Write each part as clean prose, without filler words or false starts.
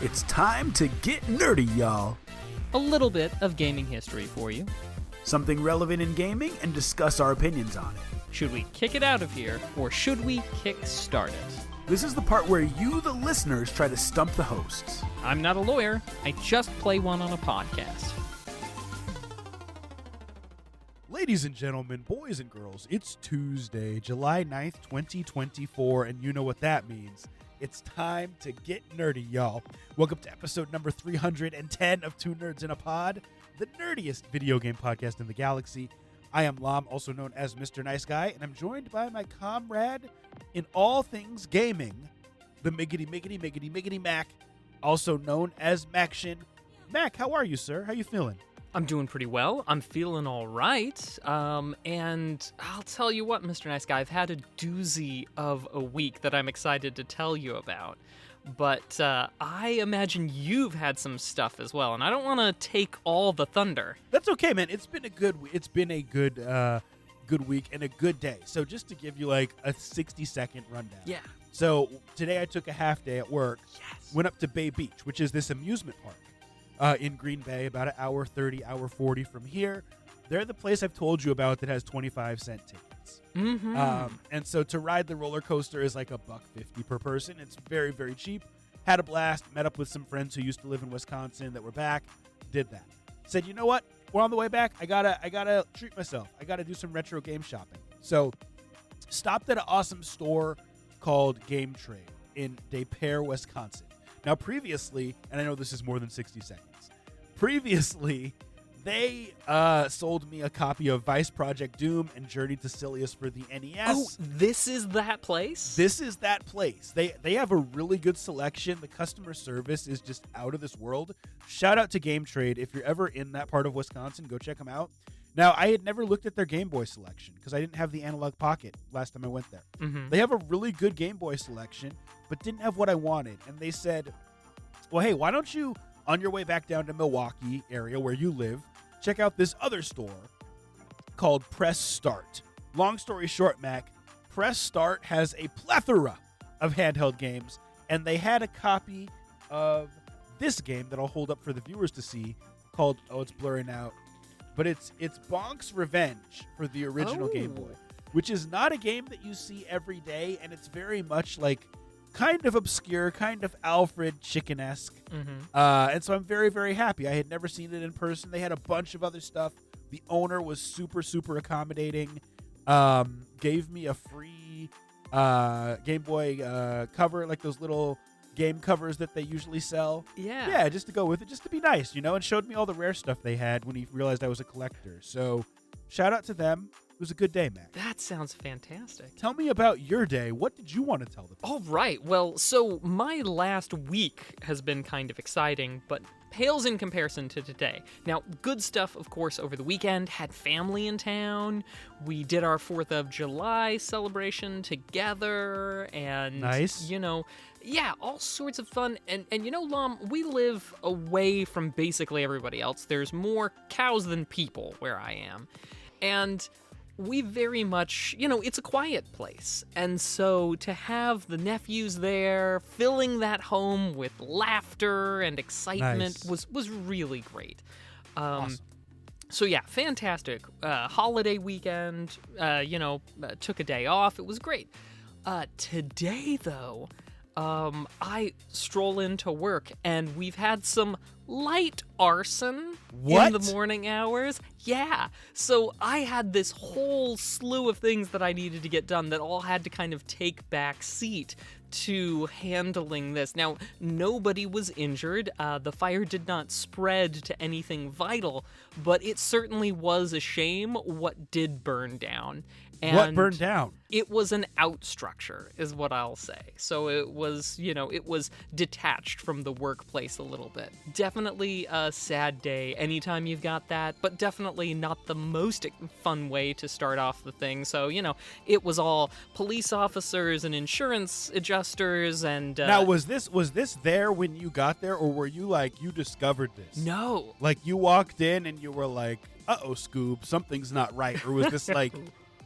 It's time to get nerdy, y'all. A little bit of gaming history for you. Something relevant in gaming and discuss our opinions on it. Should we kick it out of here, or should we kick-start it? This is the part where you, the listeners, try to stump the hosts. I'm not a lawyer. I just play one on a podcast. Ladies and gentlemen, boys and girls, it's Tuesday, July 9th, 2024, and you know what that means. It's time to get nerdy, y'all. Welcome to episode number 310 of Two Nerds in a Pod, the nerdiest video game podcast in the galaxy. I am Lam, also known as Mr. Nice Guy, and I'm joined by my comrade in all things gaming, the Miggity Mac, also known as Maction. Mac, how are you, sir? How you feeling? I'm doing pretty well. I'm feeling all right. And I'll tell you what, Mr. Nice Guy, I've had a doozy of a week that I'm excited to tell you about. But I imagine you've had some stuff as well, and I don't want to take all the thunder. That's okay, man. It's been a good week and a good day. So just to give you like a 60-second rundown. Yeah. So today I took a half day at work. Yes. Went up to Bay Beach, which is this amusement park in Green Bay, about an hour 30, hour 40 from here. They're the place I've told you about that has 25-cent tickets. Mm-hmm. And so to ride the roller coaster is like $1.50 per person. It's very, very cheap. Had a blast. Met up with some friends who used to live in Wisconsin that were back. Did that. Said, you know what? We're on the way back. I gotta treat myself. I gotta do some retro game shopping. So stopped at an awesome store called Game Trade in Des Peres, Wisconsin. Now, previously, and I know this is more than 60 seconds, previously, they sold me a copy of Vice Project Doom and Journey to Silius for the NES. Oh, this is that place? This is that place. They have a really good selection. The customer service is just out of this world. Shout out to Game Trade. If you're ever in that part of Wisconsin, go check them out. Now, I had never looked at their Game Boy selection because I didn't have the Analog Pocket last time I went there. Mm-hmm. They have a really good Game Boy selection, but didn't have what I wanted. And they said, well, hey, why don't you, on your way back down to Milwaukee area where you live, check out this other store called Press Start. Long story short, Mac, Press Start has a plethora of handheld games, and they had a copy of this game that I'll hold up for the viewers to see called, it's blurring out, but it's Bonk's Revenge for the original Game Boy, which is not a game that you see every day, and it's very much like kind of obscure, kind of Alfred Chicken-esque. Mm-hmm. And so I'm very, very happy. I had never seen it in person. They had a bunch of other stuff. The owner was super, super accommodating. Gave me a free Game Boy cover, like those little game covers that they usually sell. Yeah. Yeah, just to go with it, just to be nice, and showed me all the rare stuff they had when he realized I was a collector. So shout out to them. It was a good day, Mac. That sounds fantastic. Tell me about your day. What did you want to tell the people? All right. Well, so my last week has been kind of exciting, but pales in comparison to today. Now, good stuff, of course, over the weekend. Had family in town. We did our 4th of July celebration together. And, nice. Yeah, all sorts of fun. And Lam, we live away from basically everybody else. There's more cows than people where I am. And we very much, it's a quiet place. And so to have the nephews there, filling that home with laughter and excitement was really great. Awesome. So yeah, fantastic. Holiday weekend, took a day off. It was great. Today, though, I stroll into work and we've had some light arson in the morning hours. Yeah. So I had this whole slew of things that I needed to get done that all had to kind of take back seat to handling this. Now, nobody was injured. The fire did not spread to anything vital, but it certainly was a shame what did burn down. And what burned down? It was an out structure, is what I'll say. So it was, it was detached from the workplace a little bit. Definitely a sad day anytime you've got that, but definitely not the most fun way to start off the thing. So, it was all police officers and insurance adjusters and... Now, was this there when you got there, or were you like, you discovered this? No. Like, you walked in and you were like, uh-oh, Scoob, something's not right. Or was this like...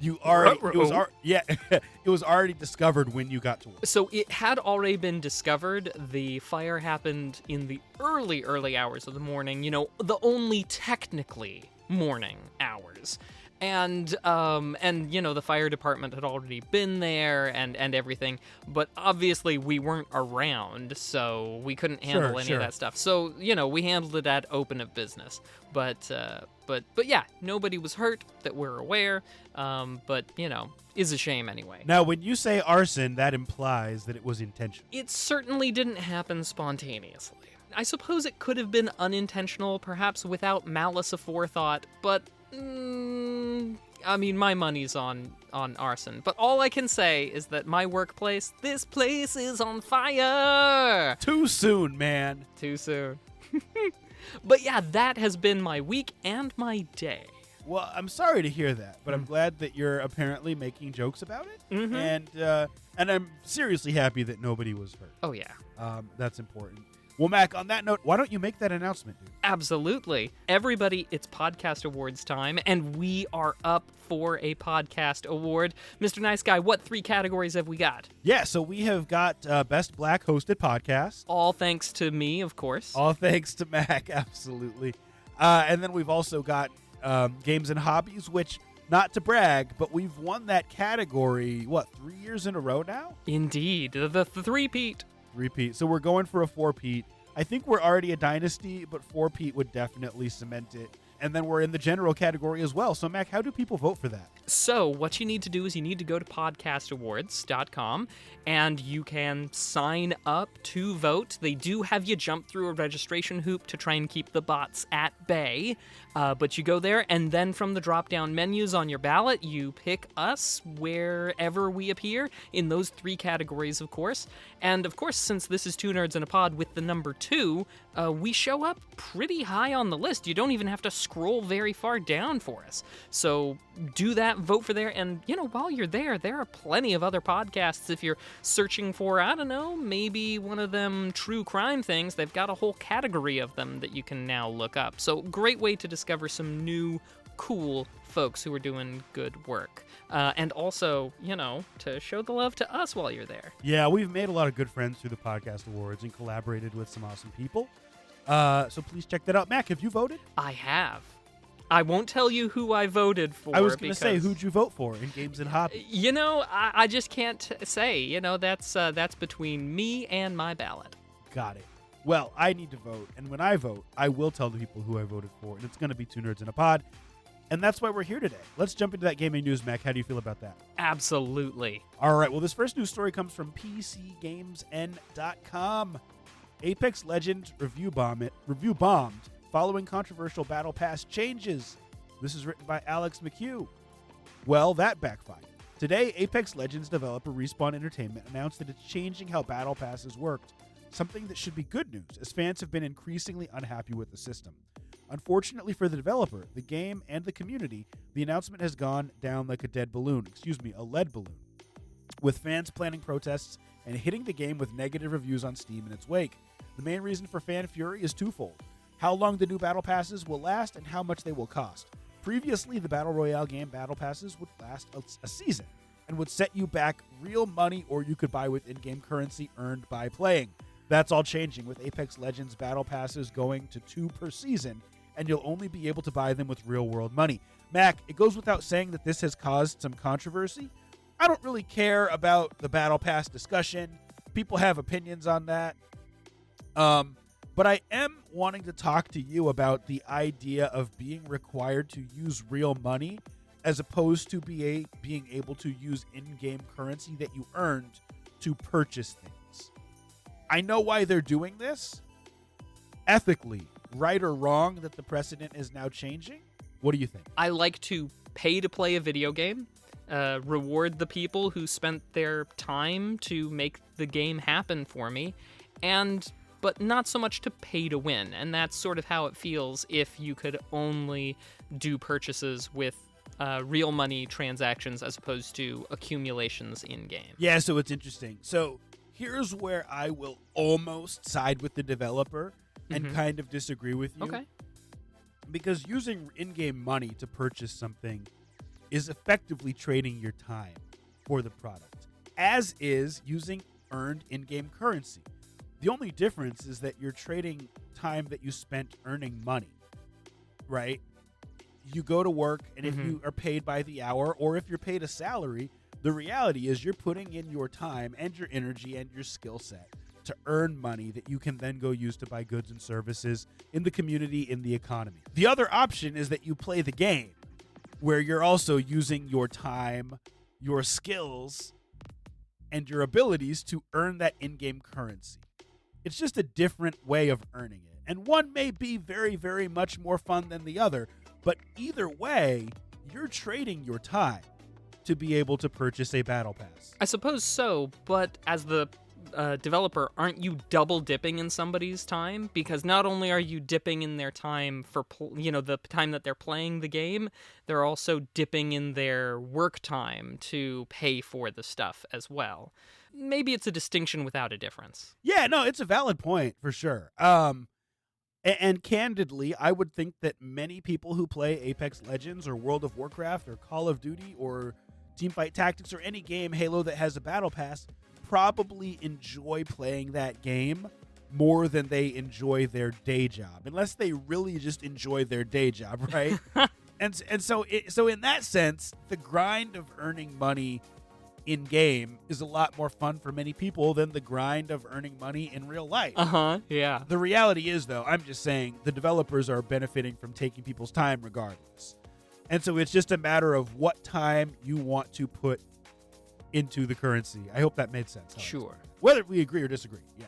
You already it was Ruh-roh. it was already discovered when you got to work. So it had already been discovered. The fire happened in the early hours of the morning, the only technically morning hours. And the fire department had already been there and everything, but obviously we weren't around, so we couldn't handle any Sure. of that stuff. So, we handled it at open of business. But yeah, nobody was hurt that we're aware. But is a shame anyway. Now, when you say arson, that implies that it was intentional. It certainly didn't happen spontaneously. I suppose it could have been unintentional, perhaps without malice aforethought, but my money's on arson. But all I can say is that my workplace, this place is on fire. Too soon, man. Too soon. But yeah, that has been my week and my day. Well, I'm sorry to hear that, but I'm glad that you're apparently making jokes about it, Mhm. and I'm seriously happy that nobody was hurt. Oh yeah. That's important. Well, Mac, on that note, why don't you make that announcement, dude? Absolutely. Everybody, it's Podcast Awards time, and we are up for a podcast award. Mr. Nice Guy, what 3 categories have we got? Yeah, so we have got Best Black Hosted Podcast. All thanks to me, of course. All thanks to Mac, absolutely. And then we've also got Games and Hobbies, which, not to brag, but we've won that category, 3 years in a row now? Indeed. The three-peat. Repeat. So we're going for a 4-peat. I think we're already a dynasty, but 4-peat would definitely cement it. And then we're in the general category as well. So, Mac, how do people vote for that? So what you need to do is you need to go to podcastawards.com and you can sign up to vote. They do have you jump through a registration hoop to try and keep the bots at bay. But you go there, and then from the drop-down menus on your ballot, you pick us wherever we appear in those 3 categories, of course. And, of course, since this is Two Nerds in a Pod with the number 2, we show up pretty high on the list. You don't even have to scroll very far down for us. So do that, vote for there, and, while you're there are plenty of other podcasts. If you're searching for, I don't know, maybe one of them true crime things, they've got a whole category of them that you can now look up. So great way to discover some new, cool folks who are doing good work. And also, to show the love to us while you're there. Yeah, we've made a lot of good friends through the Podcast Awards and collaborated with some awesome people. So please check that out. Mac, have you voted? I have. I won't tell you who I voted for. I was going to say, because, who'd you vote for in Games and Hobbies? I just can't say. That's between me and my ballot. Got it. Well, I need to vote, and when I vote, I will tell the people who I voted for, and it's going to be Two Nerds in a Pod, and that's why we're here today. Let's jump into that gaming news, Mac. How do you feel about that? Absolutely. All right, well, this first news story comes from PCGamesN.com. Apex Legends review bombed following controversial Battle Pass changes. This is written by Alex McHugh. Well, that backfired. Today, Apex Legends developer Respawn Entertainment announced that it's changing how Battle Passes worked, something that should be good news, as fans have been increasingly unhappy with the system. Unfortunately for the developer, the game, and the community, the announcement has gone down like a lead balloon, with fans planning protests and hitting the game with negative reviews on Steam in its wake. The main reason for fan fury is twofold: how long the new Battle Passes will last and how much they will cost. Previously, the Battle Royale game Battle Passes would last a season and would set you back real money, or you could buy with in-game currency earned by playing. That's all changing, with Apex Legends Battle Passes going to 2 per season, and you'll only be able to buy them with real-world money. Mac, it goes without saying that this has caused some controversy. I don't really care about the Battle Pass discussion. People have opinions on that. But I am wanting to talk to you about the idea of being required to use real money as opposed to being able to use in-game currency that you earned to purchase things. I know why they're doing this. Ethically, right or wrong that the precedent is now changing? What do you think? I like to pay to play a video game, reward the people who spent their time to make the game happen for me, but not so much to pay to win. And that's sort of how it feels if you could only do purchases with real money transactions as opposed to accumulations in-game. Yeah, so it's interesting. So here's where I will almost side with the developer and kind of disagree with you. Okay. Because using in-game money to purchase something is effectively trading your time for the product, as is using earned in-game currency. The only difference is that you're trading time that you spent earning money, right? You go to work, and if you are paid by the hour, or if you're paid a salary, the reality is you're putting in your time and your energy and your skill set to earn money that you can then go use to buy goods and services in the community, in the economy. The other option is that you play the game, where you're also using your time, your skills, and your abilities to earn that in-game currency. It's just a different way of earning it. And one may be very, very much more fun than the other, but either way, you're trading your time to be able to purchase a battle pass. I suppose so, but as the developer, aren't you double dipping in somebody's time? Because not only are you dipping in their time for the time that they're playing the game, they're also dipping in their work time to pay for the stuff as well. Maybe it's a distinction without a difference. Yeah, no, it's a valid point for sure. And candidly, I would think that many people who play Apex Legends or World of Warcraft or Call of Duty or Teamfight Tactics or any game Halo that has a battle pass probably enjoy playing that game more than they enjoy their day job, unless they really just enjoy their day job, right? and so in that sense, the grind of earning money in game is a lot more fun for many people than the grind of earning money in real life. Yeah. The reality is, though, I'm just saying the developers are benefiting from taking people's time regardless. And so it's just a matter of what time you want to put into the currency. I hope that made sense. Sure. Whether we agree or disagree, yeah.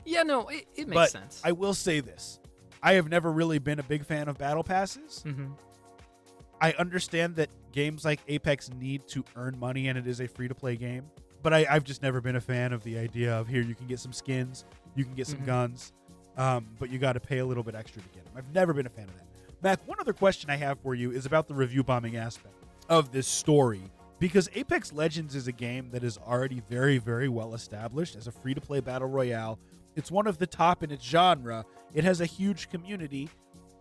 Yeah, no, it makes But sense. I will say this. I have never really been a big fan of battle passes. I understand that games like Apex need to earn money and it is a free-to-play game, but I've just never been a fan of the idea of, here, you can get some skins, you can get some guns, but you got to pay a little bit extra to get them. I've never been a fan of that. Mac, one other question I have for you is about the review bombing aspect of this story, because Apex Legends is a game that is already very, very well established as a free-to-play battle royale. It's one of the top in its genre. It has a huge community,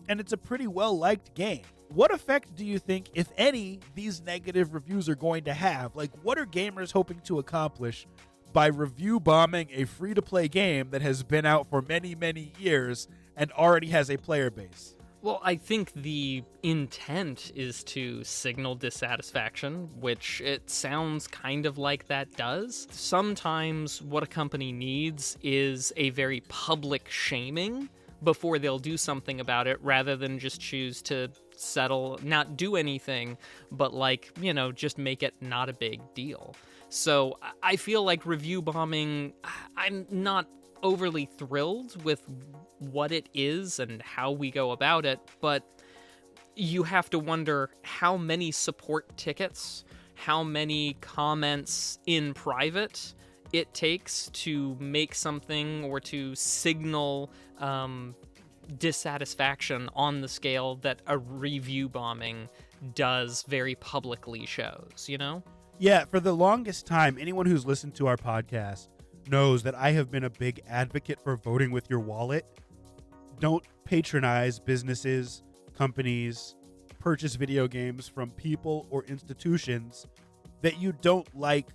and it's a pretty well-liked game. What effect do you think, if any, these negative reviews are going to have? Like, what are gamers hoping to accomplish by review bombing a free-to-play game that has been out for many, many years and already has a player base? Well, I think the intent is to signal dissatisfaction, which it sounds kind of like that does. Sometimes what a company needs is a very public shaming before they'll do something about it, rather than just choose to settle, not do anything, but just make it not a big deal. So I feel like review bombing, I'm not overly thrilled with what it is and how we go about it, but you have to wonder how many support tickets, how many comments in private it takes to make something or to signal dissatisfaction on the scale that a review bombing does very publicly shows, you know? Yeah, for the longest time, anyone who's listened to our podcast knows that I have been a big advocate for voting with your wallet. Don't patronize businesses, companies, purchase video games from people or institutions that you don't like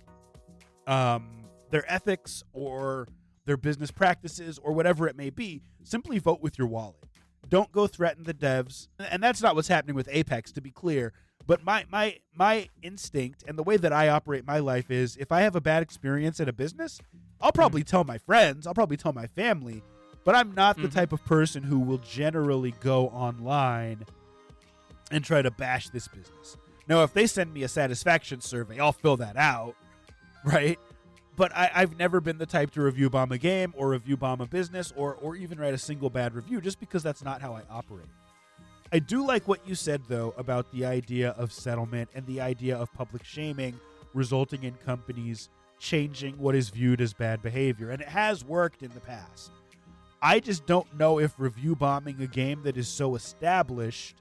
their ethics or their business practices or whatever it may be. Simply vote with your wallet. Don't go threaten the devs. And that's not what's happening with Apex, to be clear. But my instinct and the way that I operate my life is, if I have a bad experience at a business, I'll probably tell my friends, I'll probably tell my family, but I'm not the type of person who will generally go online and try to bash this business. Now, if they send me a satisfaction survey, I'll fill that out, right? But I've never been the type to review bomb a game or review bomb a business or even write a single bad review, just because that's not how I operate. I do like what you said, though, about the idea of settlement and the idea of public shaming resulting in companies changing what is viewed as bad behavior. And it has worked in the past. I just don't know if review bombing a game that is so established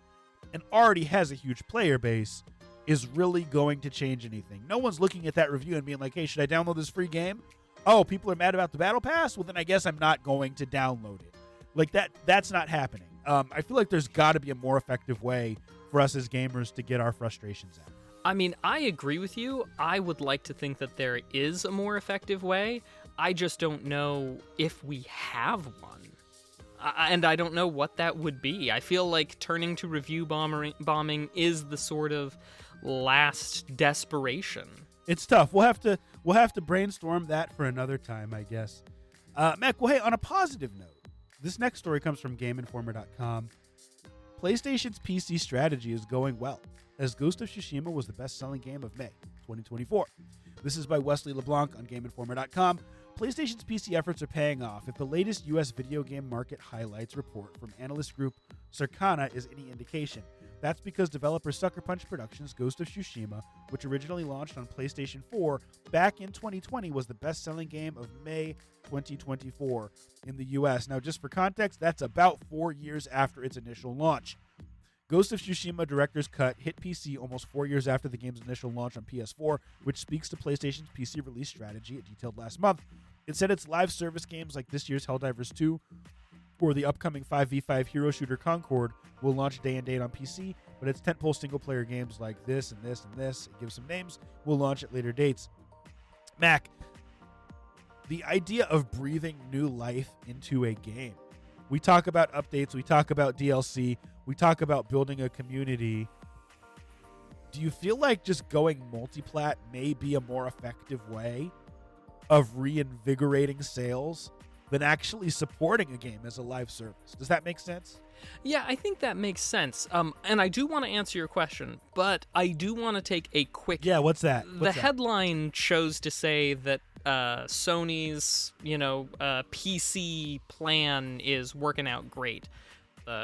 and already has a huge player base is really going to change anything. No one's looking at that review and being like, hey, should I download this free game? Oh, people are mad about the battle pass? Well, then I guess I'm not going to download it. Like, that's not happening. I feel like there's got to be a more effective way for us as gamers to get our frustrations out. I mean, I agree with you. I would like to think that there is a more effective way. I just don't know if we have one. And I don't know what that would be. I feel like turning to review bombing is the sort of last desperation. It's tough. We'll have to brainstorm that for another time, I guess. Mac, well, hey, on a positive note, this next story comes from GameInformer.com. PlayStation's PC strategy is going well, as Ghost of Tsushima was the best-selling game of May 2024. This is by Wesley LeBlanc on GameInformer.com. PlayStation's PC efforts are paying off if the latest U.S. video game market highlights report from analyst group Circana is any indication. That's because developer Sucker Punch Productions' Ghost of Tsushima, which originally launched on PlayStation 4 back in 2020, was the best-selling game of May 2024 in the U.S. Now, just for context, that's about 4 years after its initial launch. Ghost of Tsushima Director's Cut hit PC almost 4 years after the game's initial launch on PS4, which speaks to PlayStation's PC release strategy it detailed last month. It said its live service games like this year's Helldivers 2 or the upcoming 5v5 hero shooter Concord will launch day and date on PC, but its tentpole single-player games like this and this and this, it gives some names, will launch at later dates. Mac, the idea of breathing new life into a game. We talk about updates, we talk about DLC, we talk about building a community. Do you feel like just going multiplat may be a more effective way of reinvigorating sales than actually supporting a game as a live service? Does that make sense? Yeah, I think that makes sense. And I do want to answer your question, but I do want to take a quick... Yeah, what's that? The headline chose to say that Sony's, PC plan is working out great.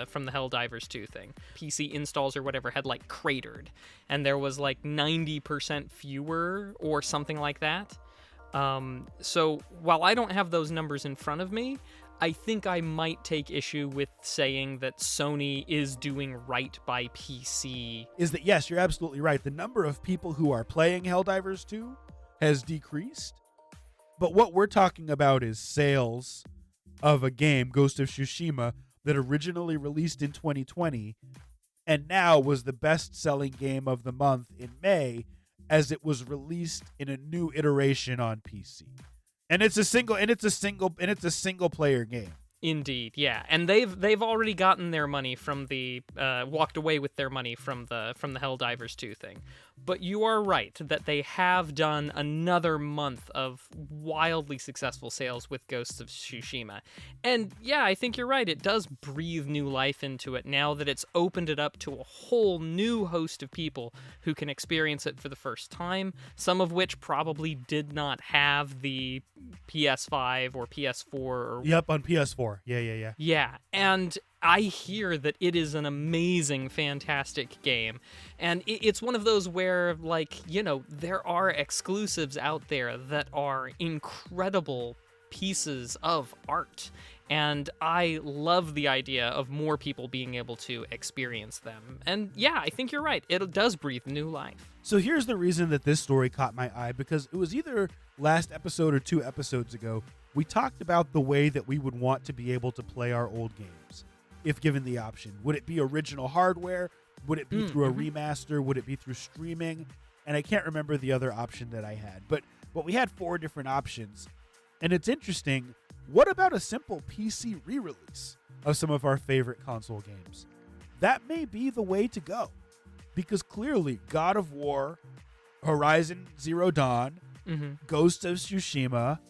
From the Helldivers 2 thing. PC installs or whatever had cratered, and there was 90% fewer or something like that. So while I don't have those numbers in front of me, I think I might take issue with saying that Sony is doing right by PC. Yes, you're absolutely right. The number of people who are playing Helldivers 2 has decreased, but what we're talking about is sales of a game, Ghost of Tsushima, that originally released in 2020 and now was the best-selling game of the month in May as it was released in a new iteration on PC. And it's a single player game. Indeed, yeah, and they've already gotten their money from the walked away with their money from the Helldivers 2 thing. But you are right that they have done another month of wildly successful sales with Ghosts of Tsushima. And yeah, I think you're right. It does breathe new life into it now that it's opened it up to a whole new host of people who can experience it for the first time, some of which probably did not have the PS5 or PS4 or... Yep, on PS4. Yeah. Yeah, and I hear that it is an amazing, fantastic game. And it's one of those where, there are exclusives out there that are incredible pieces of art. And I love the idea of more people being able to experience them. And yeah, I think you're right. It does breathe new life. So here's the reason that this story caught my eye, because it was either last episode or 2 episodes ago, we talked about the way that we would want to be able to play our old games, if given the option. Would it be original hardware? Would it be through a remaster? Would it be through streaming? And I can't remember the other option that I had. But we had 4 different options. And it's interesting, what about a simple PC re-release of some of our favorite console games? That may be the way to go. Because clearly, God of War, Horizon Zero Dawn, Ghost of Tsushima,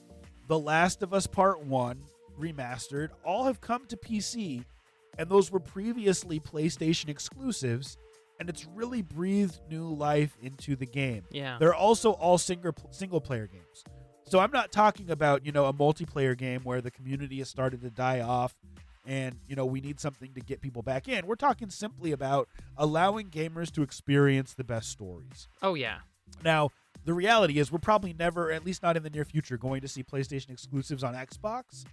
The Last of Us Part 1, remastered, all have come to PC, and those were previously PlayStation exclusives, and it's really breathed new life into the game. Yeah. They're also all single-player games. So I'm not talking about, a multiplayer game where the community has started to die off and, we need something to get people back in. We're talking simply about allowing gamers to experience the best stories. Oh, yeah. Now, the reality is we're probably never, at least not in the near future, going to see PlayStation exclusives on Xbox.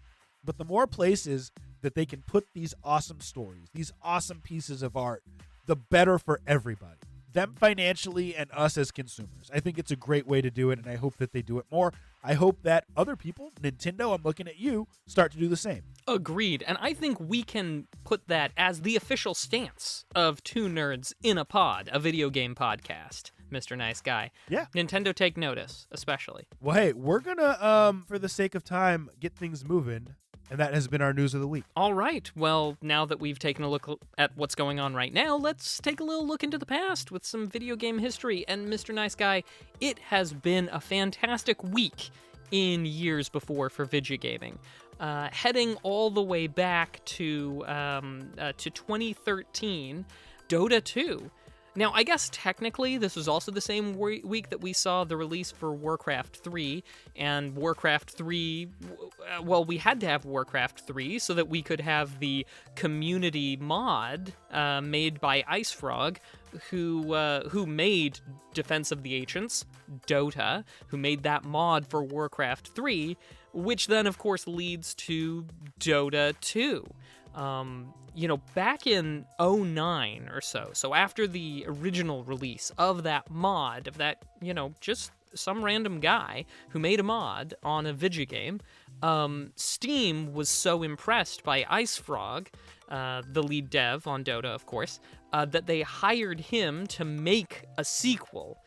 But the more places that they can put these awesome stories, these awesome pieces of art, the better for everybody. Them financially and us as consumers. I think it's a great way to do it, and I hope that they do it more. I hope that other people, Nintendo, I'm looking at you, start to do the same. Agreed, and I think we can put that as the official stance of Two Nerds in a Pod, a video game podcast. Mr. Nice Guy. Yeah. Nintendo take notice, especially. Well, hey, we're gonna, for the sake of time, get things moving, and that has been our news of the week. All right. Well, now that we've taken a look at what's going on right now, let's take a little look into the past with some video game history. And Mr. Nice Guy, it has been a fantastic week in years before for video gaming. Heading all the way back to 2013, Dota 2. Now, I guess technically this was also the same week that we saw the release for Warcraft 3, and Warcraft 3, well, we had to have Warcraft 3 so that we could have the community mod made by IceFrog, who made Defense of the Ancients, Dota, who made that mod for Warcraft 3, which then, of course, leads to Dota 2. Back in 2009 or so after the original release of that mod, of that, just some random guy who made a mod on a video game, Steam was so impressed by IceFrog, the lead dev on Dota, of course, that they hired him to make a sequel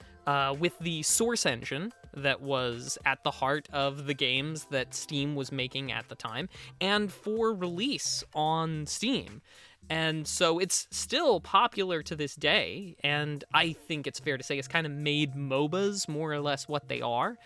with the Source engine that was at the heart of the games that Steam was making at the time, and for release on Steam. And so it's still popular to this day, and I think it's fair to say it's kind of made MOBAs more or less what they are.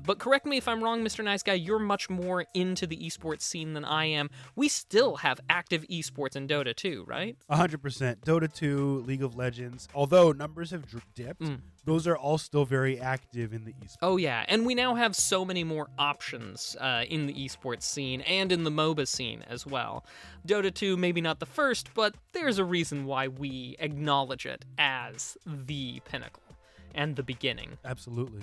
But correct me if I'm wrong, Mr. Nice Guy, you're much more into the esports scene than I am. We still have active esports in Dota 2, right? 100%. Dota 2, League of Legends, although numbers have dipped, those are all still very active in the esports. Oh, yeah, and we now have so many more options in the esports scene and in the MOBA scene as well. Dota 2, maybe not the first, but there's a reason why we acknowledge it as the pinnacle and the beginning. Absolutely.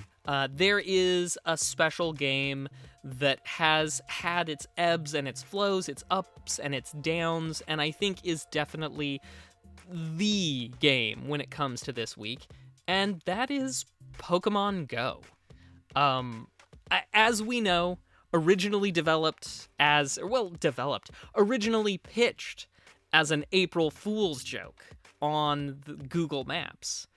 There is a special game that has had its ebbs and its flows, its ups and its downs, and I think is definitely the game when it comes to this week, and that is Pokemon Go. As we know, originally pitched as an April Fool's joke on the Google Maps.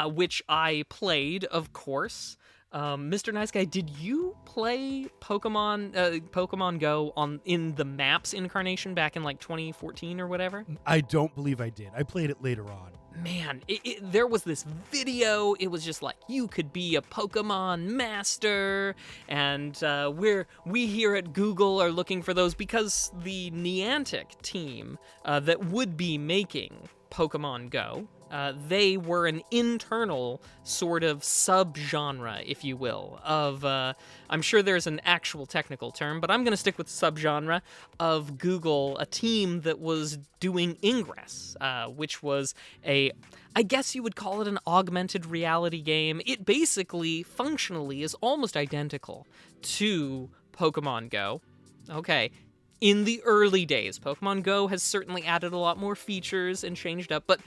Which I played, of course. Mr. Nice Guy, did you play Pokemon Go in the Maps incarnation back in like 2014 or whatever? I don't believe I did. I played it later on. Man, there was this video. It was just like, you could be a Pokemon master, and we here at Google are looking for those because the Niantic team that would be making Pokemon Go, they were an internal sort of subgenre, if you will, of, I'm sure there's an actual technical term, but I'm going to stick with subgenre of Google, a team that was doing Ingress, which was I guess you would call it an augmented reality game. It basically, functionally, is almost identical to Pokemon Go. Okay. In the early days, Pokemon Go has certainly added a lot more features and changed up, but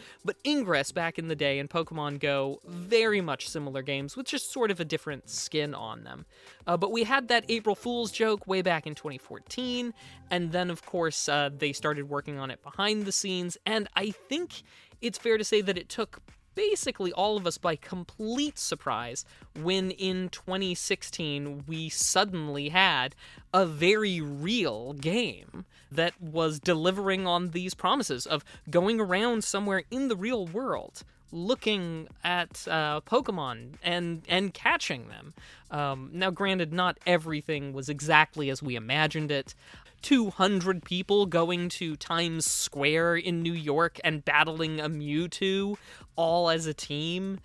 Ingress back in the day and Pokemon Go, very much similar games with just sort of a different skin on them. But we had that April Fool's joke way back in 2014, and then, of course, they started working on it behind the scenes, and I think it's fair to say that it took basically all of us by complete surprise when in 2016 we suddenly had a very real game that was delivering on these promises of going around somewhere in the real world looking at Pokemon and catching them. Now, granted, not everything was exactly as we imagined it. 200 people going to Times Square in New York and battling a Mewtwo all as a team.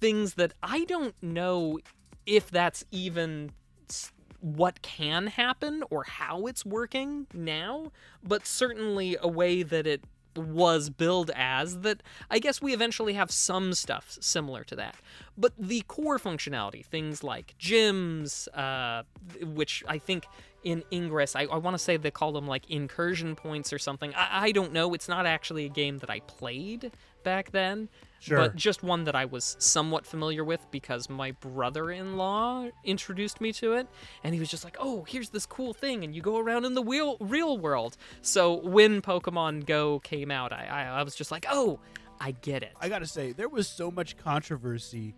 Things that I don't know if that's even what can happen or how it's working now, but certainly a way that it was billed as, that I guess we eventually have some stuff similar to that. But the core functionality, things like gyms, which I think in Ingress, I want to say they call them like incursion points or something. I don't know. It's not actually a game that I played back then. Sure. But just one that I was somewhat familiar with because my brother-in-law introduced me to it, and he was just like, oh, here's this cool thing, and you go around in the real world. So when Pokemon Go came out, I was just like, oh, I get it. I gotta say, there was so much controversy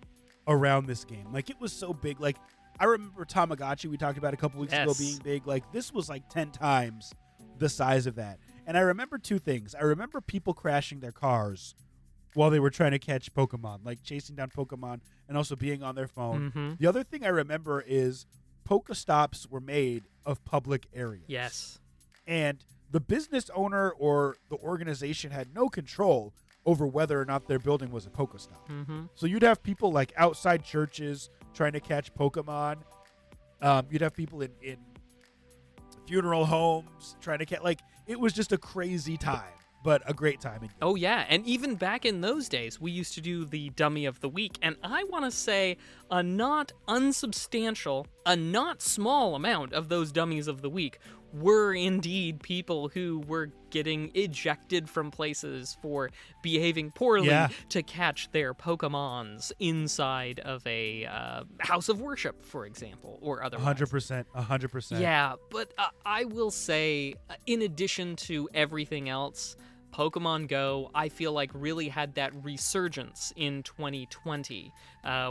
around this game. Like, it was so big. Like, I remember Tamagotchi, we talked about a couple weeks ago, Yes. being big. Like, this was like 10 times the size of that. And I remember two things. I remember people crashing their cars while they were trying to catch Pokemon, like chasing down Pokemon and also being on their phone. Mhm. The other thing I remember is Pokestops were made of public areas. Yes. And the business owner or the organization had no control over whether or not their building was a Pokestop. Mm-hmm. So you'd have people like outside churches trying to catch Pokemon. You'd have people in funeral homes trying to catch. Like, it was just a crazy time, but a great time. Oh, yeah. And even back in those days, we used to do the Dummy of the Week. And I want to say a not unsubstantial, a not small amount of those Dummies of the Week were indeed people who were getting ejected from places for behaving poorly Yeah. to catch their Pokemons inside of a house of worship, for example, or otherwise. 100%. 100%. Yeah, but I will say, in addition to everything else, Pokemon Go, I feel like really had that resurgence in 2020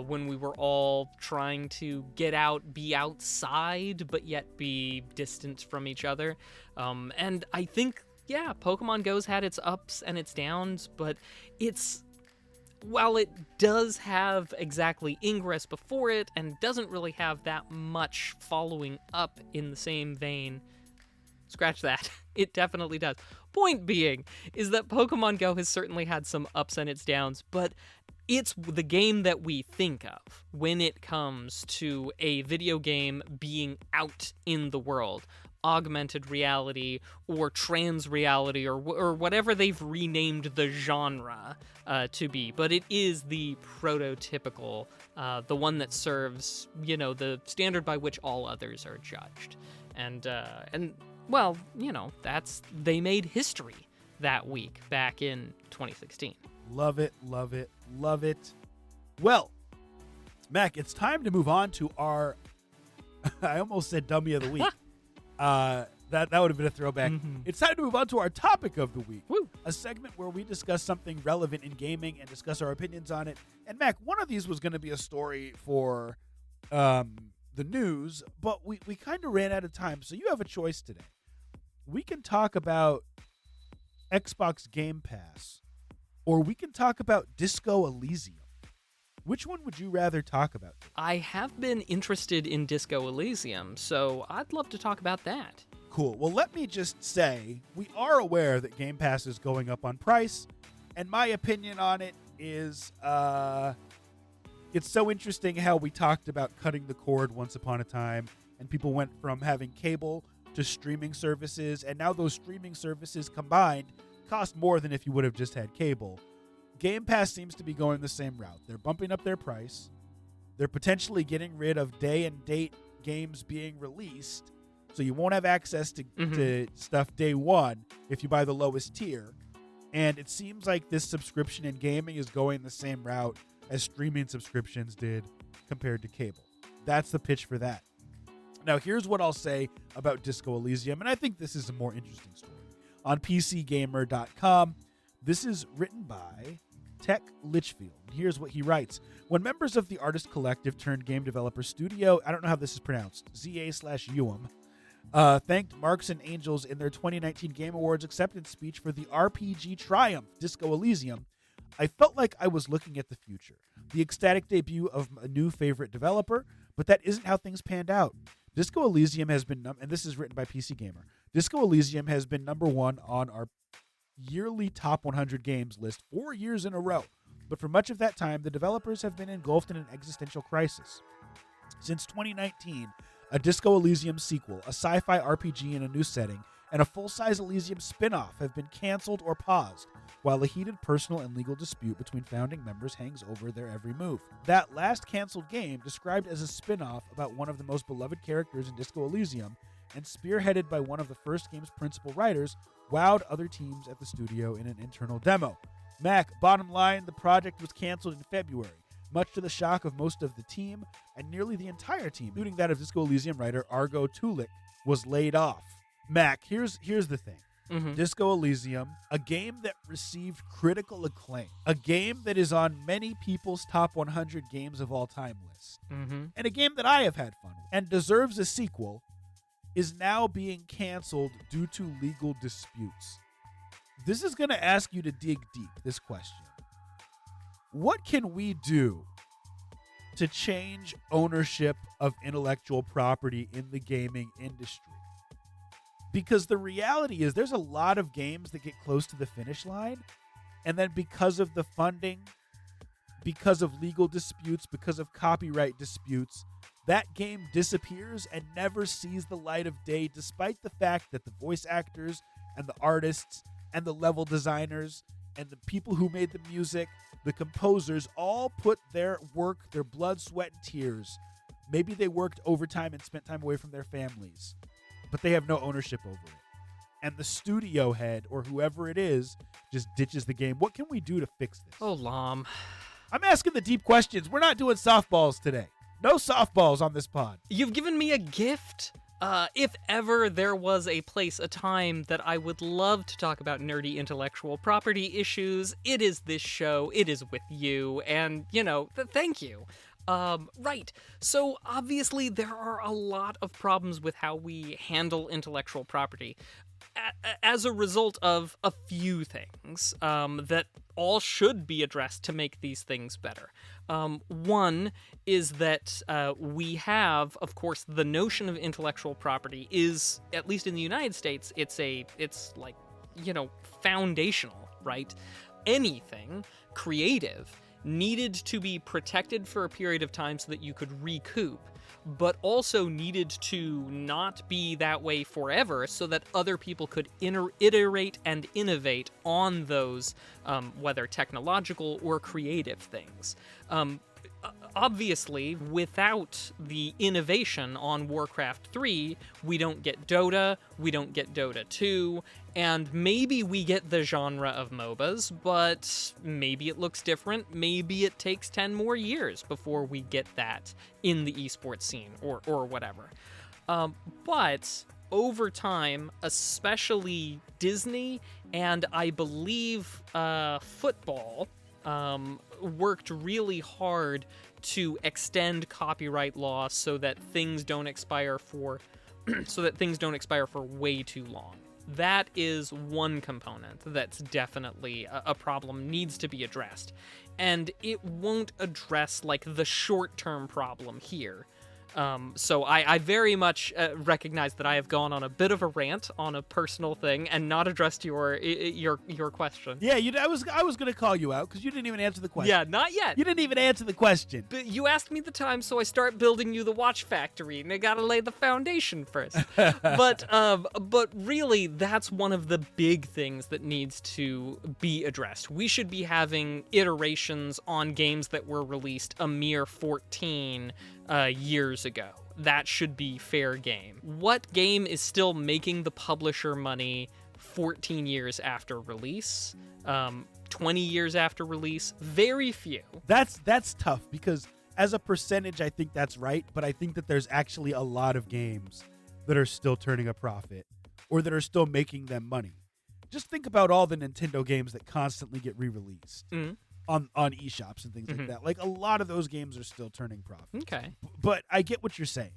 when we were all trying to get out, be outside, but yet be distant from each other. And I think, yeah, Pokemon Go's had its ups and its downs, but while it does have exactly Ingress before it and doesn't really have that much following up in the same vein, scratch that. It definitely does. Point being is that Pokemon Go has certainly had some ups and its downs, but it's the game that we think of when it comes to a video game being out in the world. Augmented reality or trans reality or whatever they've renamed the genre to be. But it is the prototypical, the one that serves, the standard by which all others are judged. And well, they made history that week back in 2016. Love it, love it, love it. Well, Mac, it's time to move on to our I almost said Dummy of the Week. That would have been a throwback. Mhm. It's time to move on to our topic of the week. Woo. A segment where we discuss something relevant in gaming and discuss our opinions on it. And Mac, one of these was going to be a story for the news, but we kind of ran out of time. So you have a choice today. We can talk about Xbox Game Pass, or we can talk about Disco Elysium. Which one would you rather talk about? I have been interested in Disco Elysium, so I'd love to talk about that. Cool. Well, let me just say, we are aware that Game Pass is going up on price, and my opinion on it is it's so interesting how we talked about cutting the cord once upon a time, and people went from having cable to streaming services, and now those streaming services combined cost more than if you would have just had cable. Game Pass seems to be going the same route. They're bumping up their price. They're potentially getting rid of day and date games being released, so you won't have access to stuff day one if you buy the lowest tier. And it seems like this subscription in gaming is going the same route as streaming subscriptions did compared to cable. That's the pitch for that. Now, here's what I'll say about Disco Elysium, and I think this is a more interesting story. On PCGamer.com, this is written by Tech Litchfield. Here's what he writes. When members of the Artist Collective turned game developer studio, I don't know how this is pronounced, ZA/UM, thanked Marks and Angels in their 2019 Game Awards acceptance speech for the RPG triumph, Disco Elysium, I felt like I was looking at the future, the ecstatic debut of a new favorite developer, but that isn't how things panned out. Disco Elysium has been, and this is written by PC Gamer, Disco Elysium has been number one on our yearly top 100 games list 4 years in a row, but for much of that time, the developers have been engulfed in an existential crisis. Since 2019, a Disco Elysium sequel, a sci-fi RPG in a new setting, and a full-size Elysium spin-off have been canceled or paused, while a heated personal and legal dispute between founding members hangs over their every move. That last canceled game, described as a spin-off about one of the most beloved characters in Disco Elysium, and spearheaded by one of the first game's principal writers, wowed other teams at the studio in an internal demo. Mac, bottom line, the project was canceled in February, much to the shock of most of the team, and nearly the entire team, including that of Disco Elysium writer Argo Tulik, was laid off. Mac, here's the thing. Disco Elysium, a game that received critical acclaim, a game that is on many people's top 100 games of all time list, and a game that I have had fun with and deserves a sequel, is now being canceled due to legal disputes. This is going to ask you to dig deep, this question. What can we do to change ownership of intellectual property in the gaming industry? Because the reality is there's a lot of games that get close to the finish line, and then because of the funding, because of legal disputes, because of copyright disputes, that game disappears and never sees the light of day, despite the fact that the voice actors and the artists and the level designers and the people who made the music, the composers, all put their work, their blood, sweat, and tears. Maybe they worked overtime and spent time away from their families, but they have no ownership over it. And the studio head or whoever it is just ditches the game. What can we do to fix this? Oh, Lom. I'm asking the deep questions. We're not doing softballs today. No softballs on this pod. You've given me a gift. If ever there was a place, a time that I would love to talk about nerdy intellectual property issues, it is this show. It is with you. And, thank you. Right. So obviously there are a lot of problems with how we handle intellectual property as a result of a few things that all should be addressed to make these things better. One is that we have, of course, the notion of intellectual property is, at least in the United States, it's like, foundational, right? Anything creative needed to be protected for a period of time so that you could recoup, but also needed to not be that way forever so that other people could iterate and innovate on those, whether technological or creative things. Obviously, without the innovation on Warcraft 3, we don't get Dota, we don't get Dota 2, and maybe we get the genre of MOBAs, but maybe it looks different. Maybe it takes 10 more years before we get that in the esports scene or whatever. But over time, especially Disney and I believe football, worked really hard to extend copyright law so that things don't expire for way too long. That is one component that's definitely a problem, needs to be addressed. And it won't address, like, the short-term problem here. So I very much recognize that I have gone on a bit of a rant on a personal thing and not addressed your question. Yeah, I was going to call you out because you didn't even answer the question. Yeah, not yet. You didn't even answer the question. But you asked me the time, so I start building you the watch factory, and I gotta lay the foundation first. But really, that's one of the big things that needs to be addressed. We should be having iterations on games that were released a mere 14 years ago. That should be fair game. What game is still making the publisher money 14 years after release? 20 years after release? Very few. That's tough because as a percentage, I think that's right, but I think that there's actually a lot of games that are still turning a profit or that are still making them money. Just think about all the Nintendo games that constantly get re-released. On eShops and things like that. Like, a lot of those games are still turning profits. Okay. But I get what you're saying.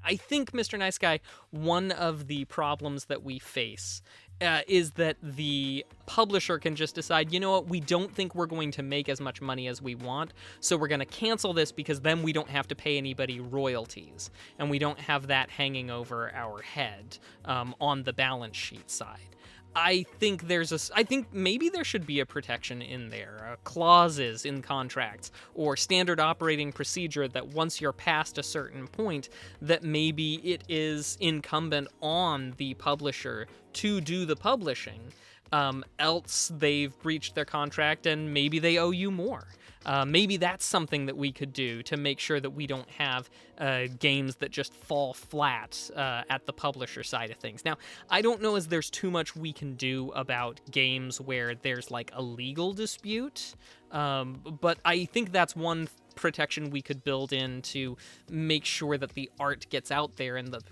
I think, Mr. Nice Guy, one of the problems that we face is that the publisher can just decide, you know what, we don't think we're going to make as much money as we want, so we're going to cancel this because then we don't have to pay anybody royalties, and we don't have that hanging over our head on the balance sheet side. I think maybe there should be a protection in there, clauses in contracts, or standard operating procedure that once you're past a certain point, that maybe it is incumbent on the publisher to do the publishing, else they've breached their contract and maybe they owe you more. Maybe that's something that we could do to make sure that we don't have games that just fall flat at the publisher side of things. Now, I don't know if there's too much we can do about games where there's like a legal dispute. But I think that's one protection we could build in to make sure that the art gets out there and that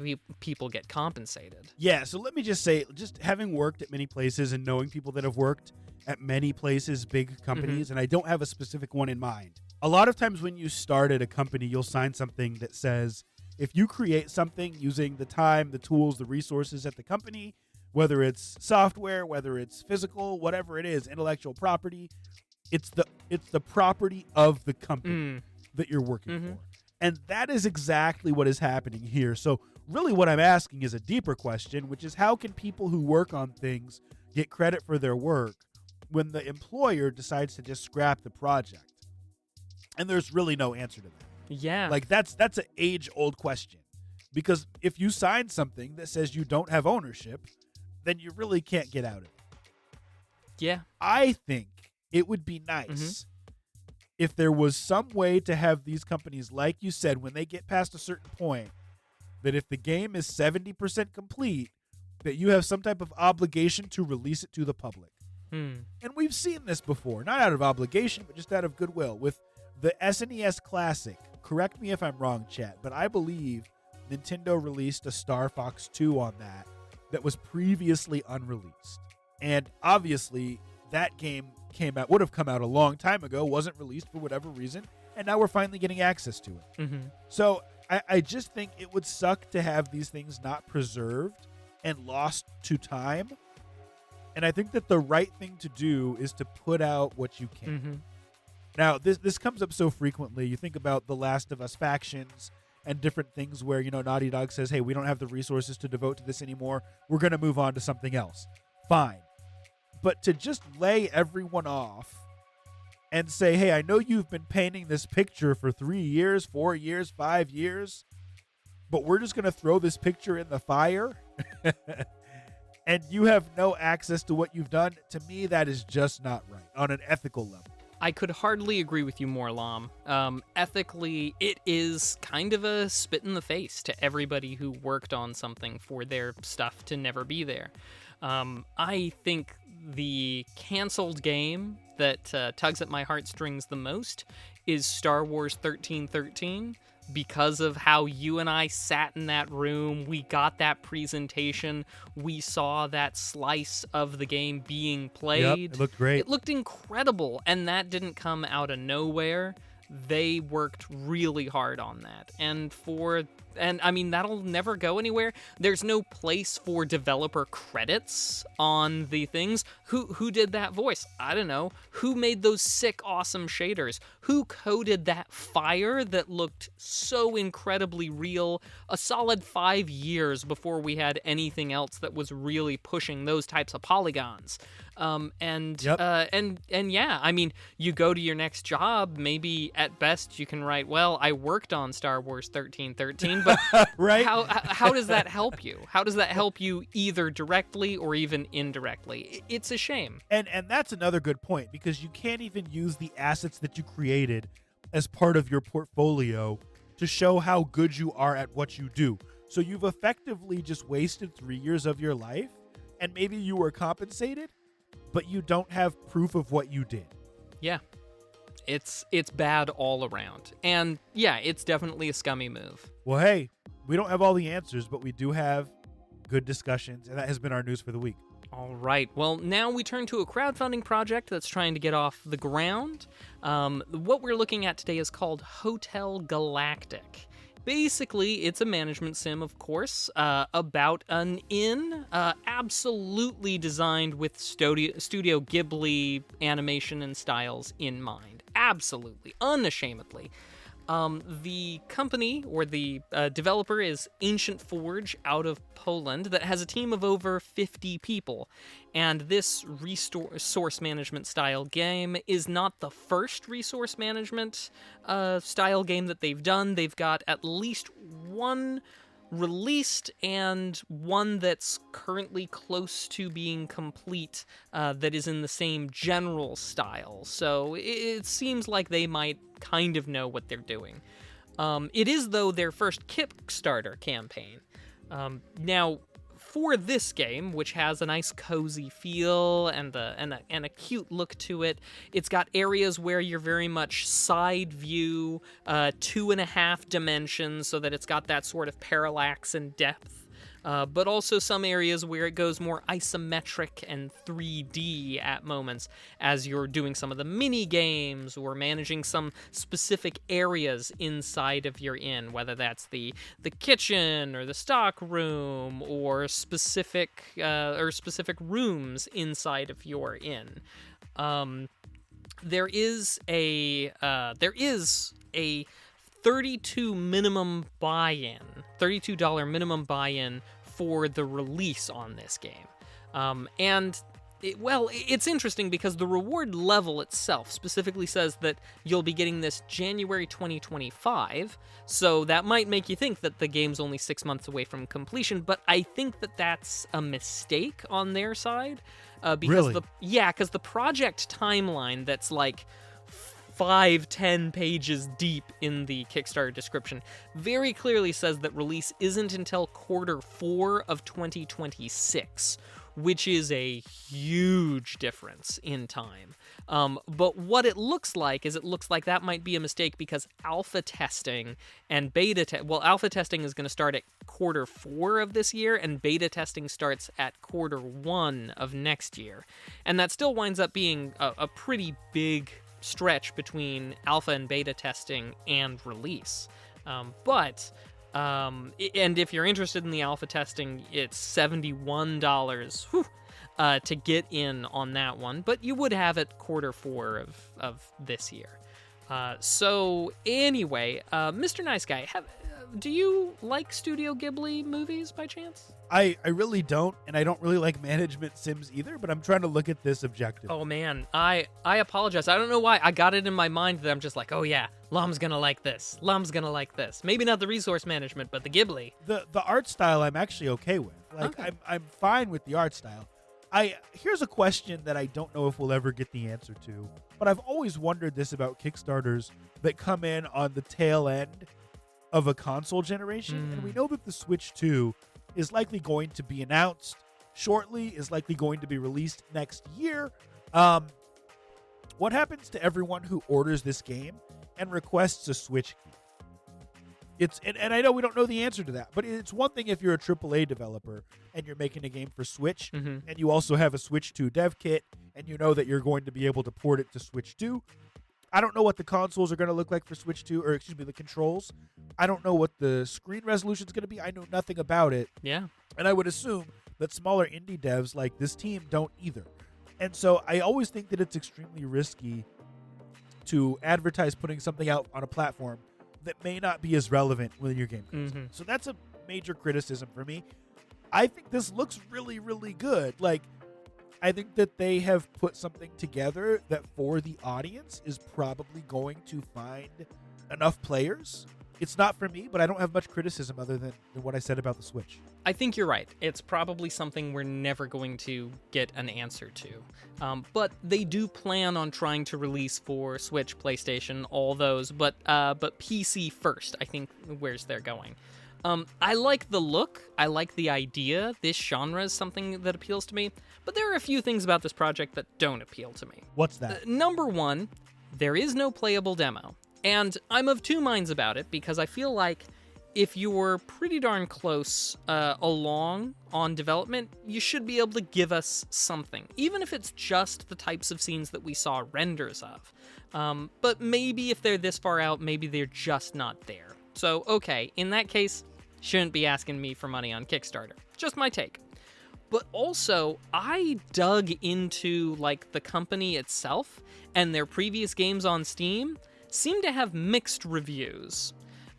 people get compensated. Yeah, so let me just say, just having worked at many places and knowing people that have worked at many places, big companies, and I don't have a specific one in mind. A lot of times when you start at a company, you'll sign something that says, if you create something using the time, the tools, the resources at the company, whether it's software, whether it's physical, whatever it is, intellectual property, it's the property of the company that you're working for. And that is exactly what is happening here. So really what I'm asking is a deeper question, which is how can people who work on things get credit for their work when the employer decides to just scrap the project? And there's really no answer to that. Yeah. Like that's an age-old question. Because if you sign something that says you don't have ownership, then you really can't get out of it. Yeah. I think it would be nice if there was some way to have these companies, like you said, when they get past a certain point, that if the game is 70% complete, that you have some type of obligation to release it to the public. And we've seen this before, not out of obligation, but just out of goodwill. With the SNES Classic, correct me if I'm wrong, chat, but I believe Nintendo released a Star Fox 2 on that was previously unreleased. And obviously, that game would have come out a long time ago, wasn't released for whatever reason, and now we're finally getting access to it. So I just think it would suck to have these things not preserved and lost to time. And I think that the right thing to do is to put out what you can. Now, this comes up so frequently. You think about The Last of Us factions and different things where, Naughty Dog says, hey, we don't have the resources to devote to this anymore. We're going to move on to something else. Fine. But to just lay everyone off and say, hey, I know you've been painting this picture for 3 years, 4 years, 5 years, but we're just going to throw this picture in the fire and you have no access to what you've done. To me, that is just not right on an ethical level. I could hardly agree with you more, Lam. Ethically, it is kind of a spit in the face to everybody who worked on something for their stuff to never be there. I think the canceled game that tugs at my heartstrings the most is Star Wars 1313. Because of how you and I sat in that room, we got that presentation, we saw that slice of the game being played. Yep, it looked great. It looked incredible, and that didn't come out of nowhere. They worked really hard on that. And I mean, that'll never go anywhere. There's no place for developer credits on the things. Who did that voice? I don't know. Who made those sick, awesome shaders? Who coded that fire that looked so incredibly real a solid 5 years before we had anything else that was really pushing those types of polygons? And yeah, I mean, you go to your next job, maybe at best you can write, well, I worked on Star Wars 1313, but right? How does that help you? How does that help you either directly or even indirectly? It's a shame. And that's another good point, because you can't even use the assets that you created as part of your portfolio to show how good you are at what you do. So you've effectively just wasted 3 years of your life, and maybe you were compensated, but you don't have proof of what you did. Yeah. It's bad all around. And yeah, it's definitely a scummy move. Well, hey, we don't have all the answers, but we do have good discussions, and that has been our news for the week. All right. Well, now we turn to a crowdfunding project that's trying to get off the ground. What we're looking at today is called Hotel Galactic. Basically, it's a management sim, of course, about an inn, absolutely designed with Studio Ghibli animation and styles in mind. Absolutely, unashamedly. The company, or the developer, is Ancient Forge out of Poland that has a team of over 50 people. And this resource management style game is not the first resource management style game that they've done. They've got at least one released and one that's currently close to being complete that is in the same general style. So it seems like they might kind of know what they're doing. It is, though, their first Kickstarter campaign. Now, for this game, which has a nice cozy feel and a cute look to it, it's got areas where you're very much side view, 2.5 dimensions, so that it's got that sort of parallax and depth. But also some areas where it goes more isometric and 3D at moments as you're doing some of the mini games or managing some specific areas inside of your inn, whether that's the kitchen or the stock room or specific rooms inside of your inn. There is a $32 minimum $32 minimum buy-in for the release on this game. It's interesting because the reward level itself specifically says that you'll be getting this January 2025, so that might make you think that the game's only 6 months away from completion, but I think that that's a mistake on their side. Because Really? because the project timeline that's like 5-10 pages deep in the Kickstarter description very clearly says that release isn't until Q4 of 2026, which is a huge difference in time. But what it looks like that might be a mistake because alpha testing and alpha testing is going to start at Q4 of this year, and beta testing starts at Q1 of next year. And that still winds up being a pretty big stretch between alpha and beta testing and release. And if you're interested in the alpha testing, it's $71 to get in on that one, but you would have it Q4 of this year. So anyway, Mr. Nice Guy, do you like Studio Ghibli movies by chance? I really don't, and I don't really like management sims either, but I'm trying to look at this objectively. Oh man, I apologize. I don't know why. I got it in my mind that I'm just like, oh yeah, Lum's gonna like this. Lum's gonna like this. Maybe not the resource management, but the Ghibli. The art style I'm actually okay with. Like Okay. I'm fine with the art style. Here's a question that I don't know if we'll ever get the answer to, but I've always wondered this about Kickstarters that come in on the tail end of a console generation, and we know that the Switch 2 is likely going to be announced shortly, is likely going to be released next year. What happens to everyone who orders this game and requests a Switch key? And I know we don't know the answer to that, but it's one thing if you're a AAA developer and you're making a game for Switch, and you also have a Switch 2 dev kit, and you know that you're going to be able to port it to Switch 2. I don't know what the consoles are going to look like for Switch 2, or excuse me, the controls. I don't know what the screen resolution is going to be. I know nothing about it. Yeah. And I would assume that smaller indie devs like this team don't either. And so I always think that it's extremely risky to advertise putting something out on a platform that may not be as relevant when your game comes out. So that's a major criticism for me. I think this looks really, really good. Like, I think that they have put something together that for the audience is probably going to find enough players. It's not for me, but I don't have much criticism other than what I said about the Switch. I think you're right. It's probably something we're never going to get an answer to. But they do plan on trying to release for Switch, PlayStation, all those, but PC first, I think, where's they're going. I like the look. I like the idea. This genre is something that appeals to me. But there are a few things about this project that don't appeal to me. What's that? Number one, there is no playable demo. And I'm of two minds about it because I feel like if you're pretty darn close along on development, you should be able to give us something, even if it's just the types of scenes that we saw renders of. But maybe if they're this far out, maybe they're just not there. So, okay, in that case, shouldn't be asking me for money on Kickstarter. Just my take. But also, I dug into, like, the company itself, and their previous games on Steam seem to have mixed reviews.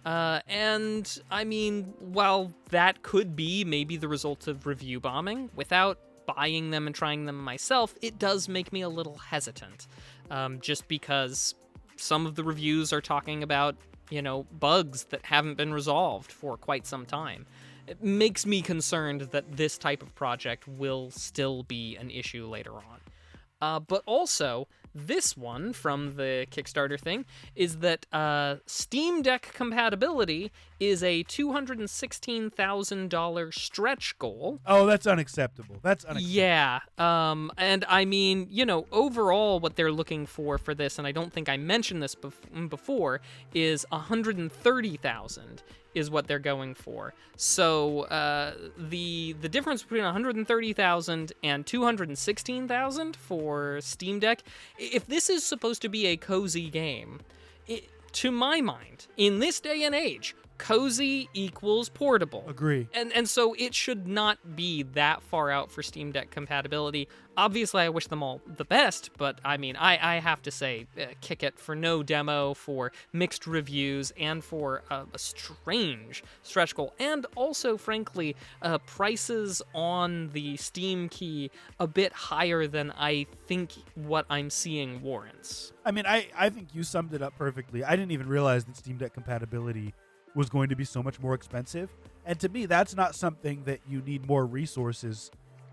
And, I mean, while that could be maybe the result of review bombing, without buying them and trying them myself, it does make me a little hesitant. Just because some of the reviews are talking about, you know, bugs that haven't been resolved for quite some time. It makes me concerned that this type of project will still be an issue later on. But also, this one from the Kickstarter thing is that Steam Deck compatibility is a $216,000 stretch goal. Oh, that's unacceptable. That's unacceptable. Yeah. And I mean, overall what they're looking for this, and I don't think I mentioned this before, is 130,000 is what they're going for. So the difference between 130,000 and 216,000 for Steam Deck, if this is supposed to be a cozy game, to my mind, in this day and age, cozy equals portable. Agree. And so it should not be that far out for Steam Deck compatibility. Obviously, I wish them all the best, but I mean, I have to say, kick it for no demo, for mixed reviews, and for a strange stretch goal. And also, frankly, prices on the Steam key a bit higher than I think what I'm seeing warrants. I mean, I think you summed it up perfectly. I didn't even realize that Steam Deck compatibility was going to be so much more expensive. And to me, that's not something that you need more resources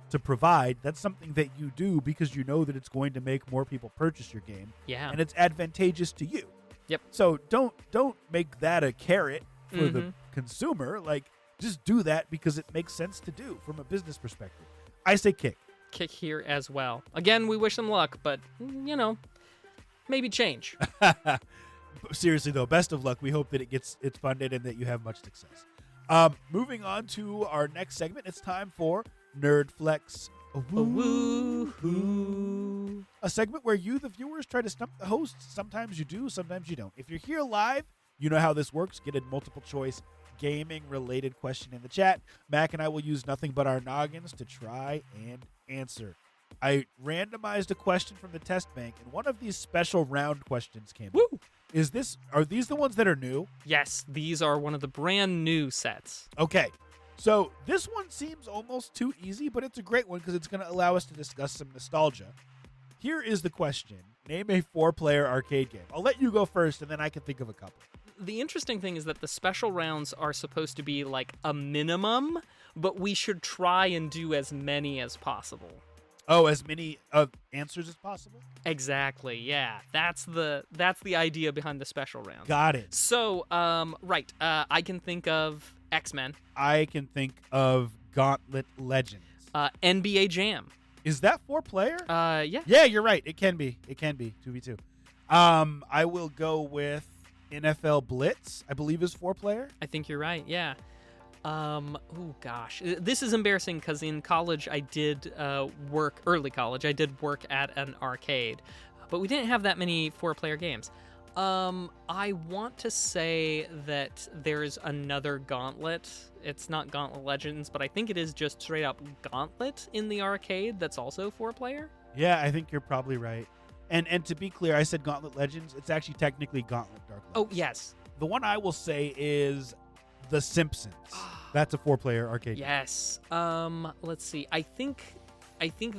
to provide. That's something that you do because you know that it's going to make more people purchase your game. Yeah. And it's advantageous to you. Yep. So don't make that a carrot for the consumer. Like, just do that because it makes sense to do from a business perspective. I say kick. Kick here as well. Again, we wish them luck, but, maybe change. Seriously though, best of luck. We hope that it's funded and that you have much success. Moving on to our next segment, it's time for Nerd Flex. Woo-hoo. A segment where you, the viewers, try to stump the hosts. Sometimes you do, sometimes you don't. If you're here live, you know how this works. Get a multiple choice gaming related question in the chat. Mac and I will use nothing but our noggins to try and answer. I randomized a question from the test bank, and one of these special round questions came Woo! up. Are these the ones that are new? Yes, these are one of the brand new sets. Okay. So this one seems almost too easy, but it's a great one because it's going to allow us to discuss some nostalgia. Here is the question. Name a 4-player arcade game. I'll let you go first, and then I can think of a couple. The interesting thing is that the special rounds are supposed to be like a minimum, but we should try and do as many as possible. Oh, as many answers as possible? Exactly, yeah. That's the idea behind the special round. Got it. So, right, I can think of X-Men. I can think of Gauntlet Legends. NBA Jam. Is that 4-player? Yeah. Yeah, you're right. It can be. 2v2. I will go with NFL Blitz, I believe is 4-player. I think you're right, yeah. Oh gosh, this is embarrassing because in college I did early college, I did work at an arcade, but we didn't have that many 4-player games. I want to say that there's another Gauntlet. It's not Gauntlet Legends, but I think it is just straight up Gauntlet in the arcade that's also 4-player. Yeah, I think you're probably right. And to be clear, I said Gauntlet Legends. It's actually technically Gauntlet Dark Legends. Oh, yes. The one I will say is The Simpsons. That's a 4-player arcade. Yes. Let's see. I think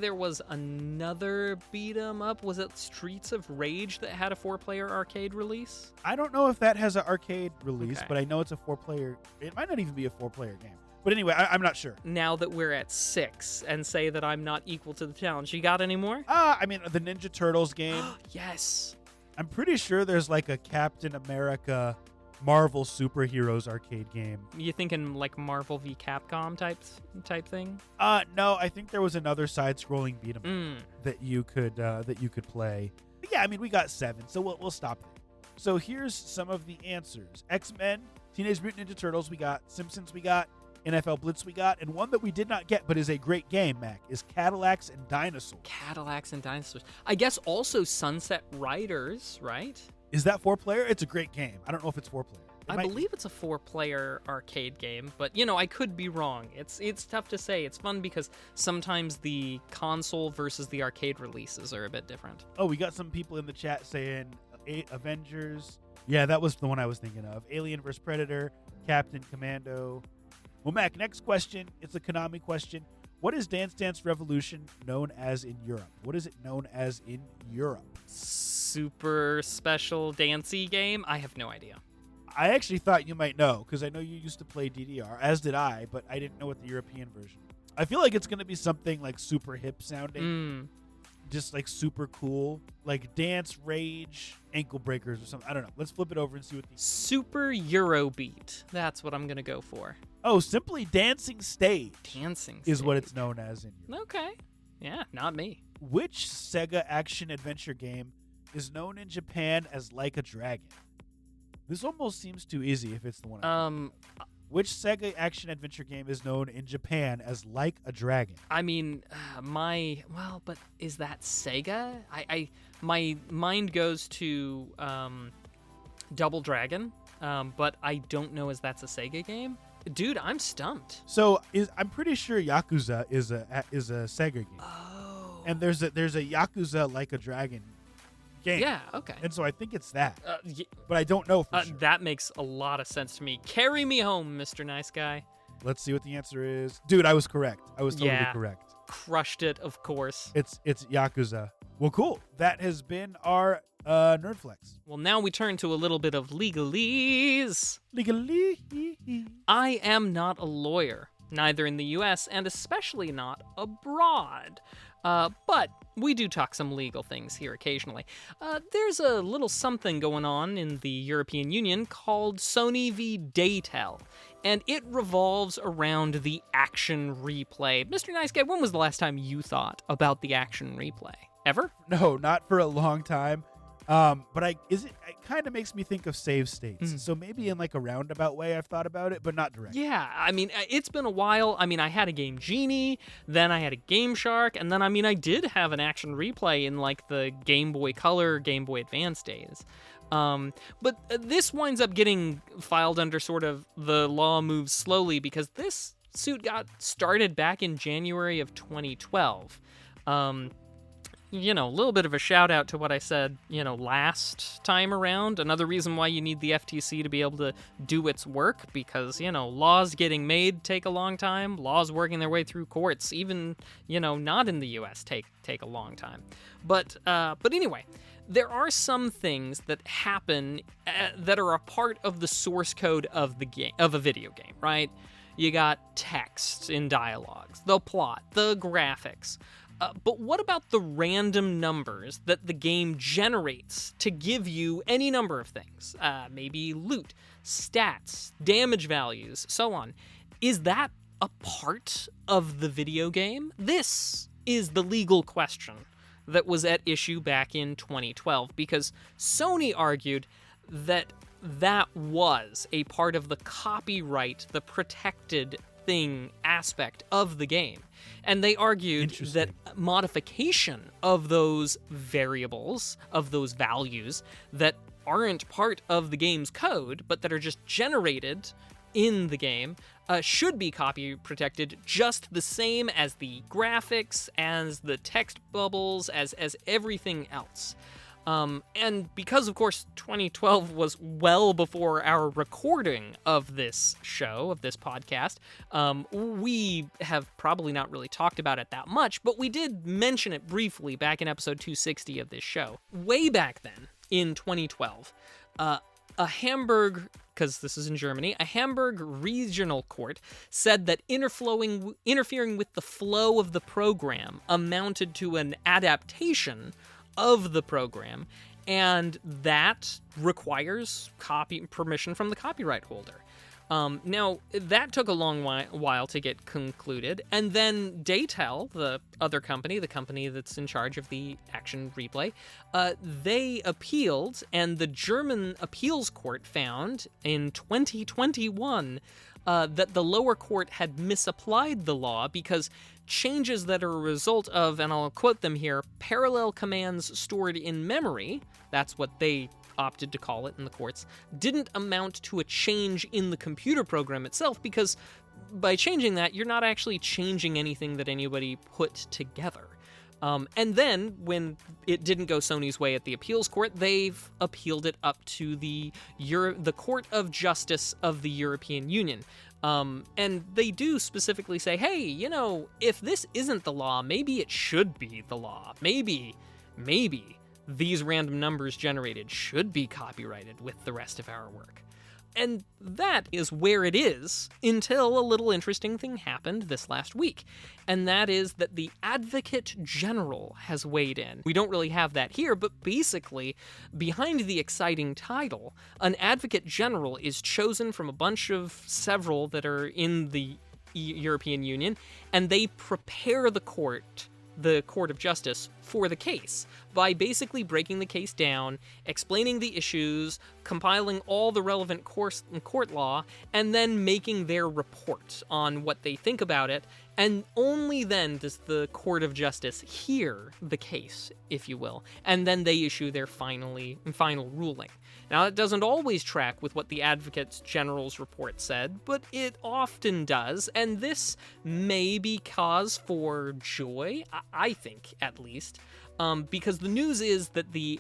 there was another beat 'em up. Was it Streets of Rage that had a 4-player arcade release? I don't know if that has an arcade release, Okay. but I know it's a 4-player. It might not even be a 4-player game. But anyway, I'm not sure. Now that we're at 6 and say that I'm not equal to the challenge, you got any more? I mean, the Ninja Turtles game. Yes. I'm pretty sure there's like a Captain America Marvel superheroes arcade game. You thinking like Marvel v Capcom type thing? No, I think there was another side-scrolling beat 'em up that you could play. But yeah, I mean, we got 7, so we'll stop there. So here's some of the answers: X-Men, Teenage Mutant Ninja Turtles, we got Simpsons, we got NFL Blitz, we got, and one that we did not get but is a great game, Mac, is Cadillacs and Dinosaurs. Cadillacs and Dinosaurs. I guess also Sunset Riders, right? Is that 4-player? It's a great game. I don't know if it's 4-player. I believe it's a 4-player arcade game, but I could be wrong. It's tough to say. It's fun because sometimes the console versus the arcade releases are a bit different. Oh, we got some people in the chat saying Avengers. Yeah, that was the one I was thinking of. Alien vs. Predator, Captain Commando. Well, Mac, next question. It's a Konami question. What is Dance Dance Revolution known as in Europe? What is it known as in Europe? Super special dancey game? I have no idea. I actually thought you might know because I know you used to play DDR, as did I, but I didn't know what the European version. I feel like it's going to be something like super hip sounding. just like super cool, like Dance Rage Ankle Breakers or something. I don't know. Let's flip it over and see what these. Super Eurobeat. That's what I'm gonna go for. Oh, simply Dancing Stage Dancing is what Stage. it's known as in Europe. Okay. Yeah, not me. Which Sega action adventure game is known in Japan as Like a Dragon? This almost seems too easy if it's the one. Which Sega action adventure game is known in Japan as Like a Dragon? I mean, but is that Sega? My mind goes to Double Dragon, but I don't know if that's a Sega game. Dude, I'm stumped. So I'm pretty sure Yakuza is a Sega game, Oh. and there's a Yakuza Like a Dragon game. Yeah, okay. And so I think it's that, Y- but I don't know for sure. That makes a lot of sense to me. Carry me home, Mr. Nice Guy. Let's see what the answer is. Dude, I was correct. I was totally Yeah. correct. Crushed it, of course. It's Yakuza. Well, cool. That has been our Nerdflex. Well, now we turn to a little bit of legalese. Legally. I am not a lawyer, neither in the US and especially not abroad. But we do talk some legal things here occasionally. There's a little something going on in the European Union called Sony v. Daytel, and it revolves around the action replay. Mr. Nice Guy, when was the last time you thought about the action replay? Ever? No, not for a long time. But it kind of makes me think of save states. Mhm. So maybe in like a roundabout way I've thought about it, but not directly. Yeah, I mean, it's been a while. I mean, I had a Game Genie, then I had a Game Shark, and then, I mean, I did have an action replay in, like, the Game Boy Color, Game Boy Advance days. But this winds up getting filed under sort of the law moves slowly because this suit got started back in January of 2012. A little bit of a shout out to what I said, last time around. Another reason why you need the FTC to be able to do its work because, laws getting made take a long time. Laws working their way through courts, even, not in the US, take a long time. But anyway, there are some things that happen that are a part of the source code of the game, of a video game, right? You got text in dialogues, the plot, the graphics. But what about the random numbers that the game generates to give you any number of things? Maybe loot, stats, damage values, so on. Is that a part of the video game? This is the legal question that was at issue back in 2012 because Sony argued that was a part of the copyright, the protected thing aspect of the game. And they argued that modification of those variables, of those values that aren't part of the game's code, but that are just generated in the game, should be copy protected just the same as the graphics, as the text bubbles, as everything else. And because, of course, 2012 was well before our recording of this show, of this podcast, we have probably not really talked about it that much, but we did mention it briefly back in episode 260 of this show. Way back then, in 2012, a Hamburg, because this is in Germany, a Hamburg regional court said that interfering with the flow of the program amounted to an adaptation of the program, and that requires permission from the copyright holder. Now, that took a long while to get concluded, and then Daytel, the other company, the company that's in charge of the action replay, they appealed, and the German appeals court found in 2021 that the lower court had misapplied the law because changes that are a result of, and I'll quote them here, parallel commands stored in memory, that's what they opted to call it in the courts, didn't amount to a change in the computer program itself because by changing that, you're not actually changing anything that anybody put together. And then, when it didn't go Sony's way at the appeals court, they've appealed it up to the Court of Justice of the European Union. And they do specifically say, hey, if this isn't the law, maybe it should be the law. Maybe these random numbers generated should be copyrighted with the rest of our work. And that is where it is until a little interesting thing happened this last week. And that is that the Advocate General has weighed in. We don't really have that here, but basically, behind the exciting title, an Advocate General is chosen from a bunch of several that are in the European Union, and they prepare the Court of Justice for the case by basically breaking the case down, explaining the issues, compiling all the relevant court law, and then making their report on what they think about it. And only then does the Court of Justice hear the case, if you will, and then they issue their final ruling. Now, it doesn't always track with what the Advocate General's report said, but it often does, and this may be cause for joy, I think, at least, because the news is that the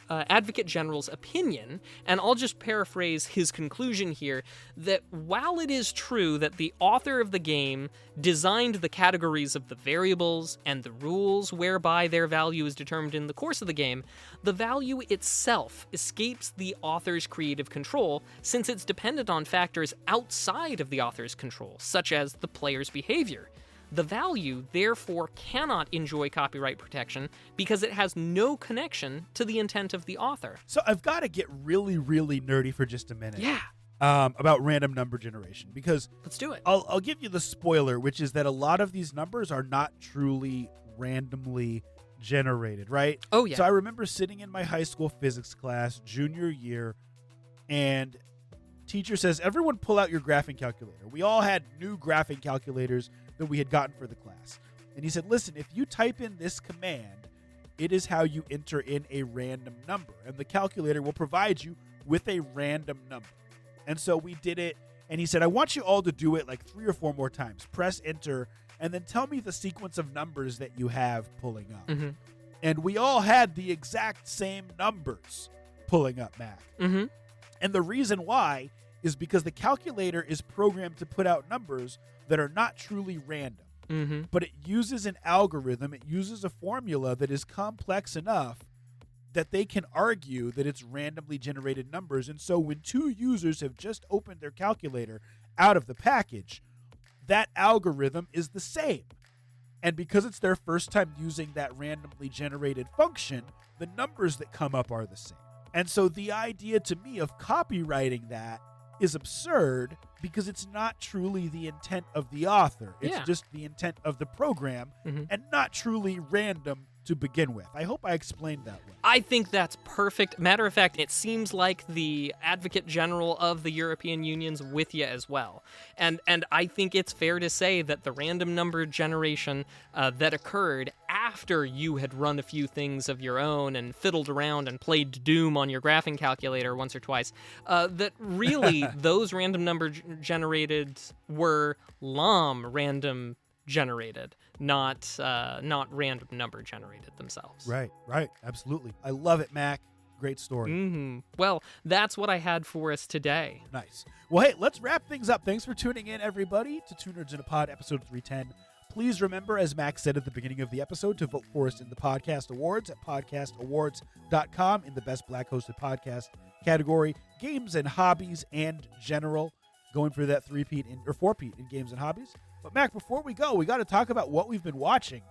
Advocate General's opinion, and I'll just paraphrase his conclusion here, that while it is true that the author of the game designed the categories of the variables and the rules whereby their value is determined in the course of the game, the value itself escapes the author's creative control since it's dependent on factors outside of the author's control, such as the player's behavior. The value, therefore, cannot enjoy copyright protection because it has no connection to the intent of the author. So I've got to get really, really nerdy for just a minute. Yeah. About random number generation, because Let's do it. I'll give you the spoiler, which is that a lot of these numbers are not truly randomly generated, right? Oh, yeah. So I remember sitting in my high school physics class, junior year, and teacher says, everyone pull out your graphing calculator. We all had new graphing calculators that we had gotten for the class. And he said, listen, if you type in this command, it is how you enter in a random number. And the calculator will provide you with a random number. And so we did it. And he said, I want you all to do it like 3 or 4 more times. Press enter, and then tell me the sequence of numbers that you have pulling up. Mm-hmm. And we all had the exact same numbers pulling up, Mac. Mm-hmm. And the reason why is because the calculator is programmed to put out numbers that are not truly random. Mm-hmm. But it uses an algorithm, it uses a formula that is complex enough that they can argue that it's randomly generated numbers. And so when 2 users have just opened their calculator out of the package, that algorithm is the same. And because it's their first time using that randomly generated function, the numbers that come up are the same. And so the idea to me of copywriting that is absurd because it's not truly the intent of the author. It's Yeah. just the intent of the program Mhm. and not truly random to begin with. I hope I explained that well. I think that's perfect. Matter of fact, it seems like the Advocate General of the European Union's with you as well. And I think it's fair to say that the random number generation that occurred after you had run a few things of your own and fiddled around and played Doom on your graphing calculator once or twice, that really those random number generated were LOM random generated, not random number generated themselves. Right. Absolutely. I love it, Mac. Great story. Mm-hmm. Well, that's what I had for us today. Nice. Well, hey, let's wrap things up. Thanks for tuning in, everybody, to Two Nerds in a Pod, episode 310. Please remember, as Max said at the beginning of the episode, to vote for us in the Podcast Awards at podcastawards.com in the Best Black Hosted Podcast category, Games and Hobbies and General, going for that 4-peat in Games and Hobbies. But, Mac, before we go, we got to talk about what we've been watching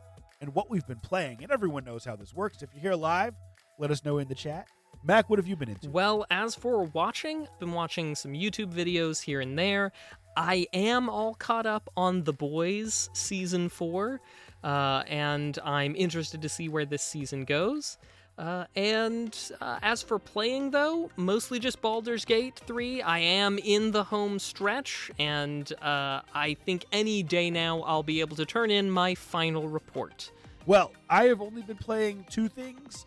and what we've been playing. And everyone knows how this works. If you're here live, let us know in the chat. Mac, what have you been into? Well, as for watching, I've been watching some YouTube videos here and there. I am all caught up on The Boys Season 4, and I'm interested to see where this season goes. As for playing, though, mostly just Baldur's Gate 3. I am in the home stretch, and I think any day now I'll be able to turn in my final report. Well, I have only been playing 2 things.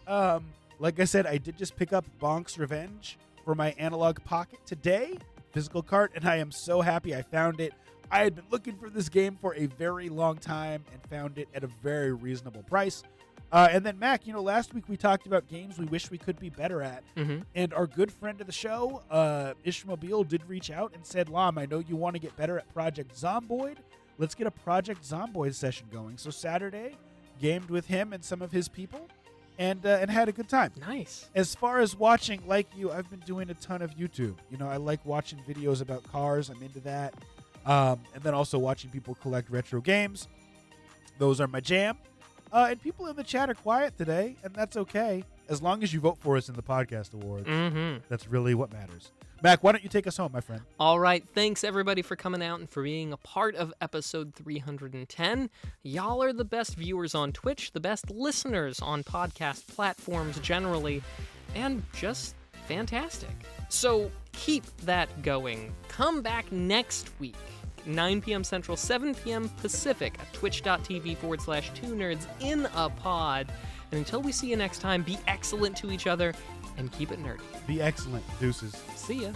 Like I said, I did just pick up Bonk's Revenge for my Analog Pocket today, physical cart, and I am so happy I found it. I had been looking for this game for a very long time and found it at a very reasonable price. And then, Mac, last week we talked about games we wish we could be better at. Mm-hmm. And our good friend of the show, Ishmael, did reach out and said, Lam, I know you want to get better at Project Zomboid. Let's get a Project Zomboid session going. So Saturday, gamed with him and some of his people. and had a good time. Nice. As far as watching, like you, I've been doing a ton of YouTube. You know, I like watching videos about cars. I'm into that. And then also watching people collect retro games. Those are my jam. And people in the chat are quiet today, and that's okay. As long as you vote for us in the podcast awards. Mm-hmm. That's really what matters. Mac, why don't you take us home, my friend? All right. Thanks, everybody, for coming out and for being a part of episode 310. Y'all are the best viewers on Twitch, the best listeners on podcast platforms generally, and just fantastic. So keep that going. Come back next week, 9 p.m. Central, 7 p.m. Pacific at twitch.tv/2nerds in a pod. And until we see you next time, be excellent to each other and keep it nerdy. Be excellent. Deuces. See ya.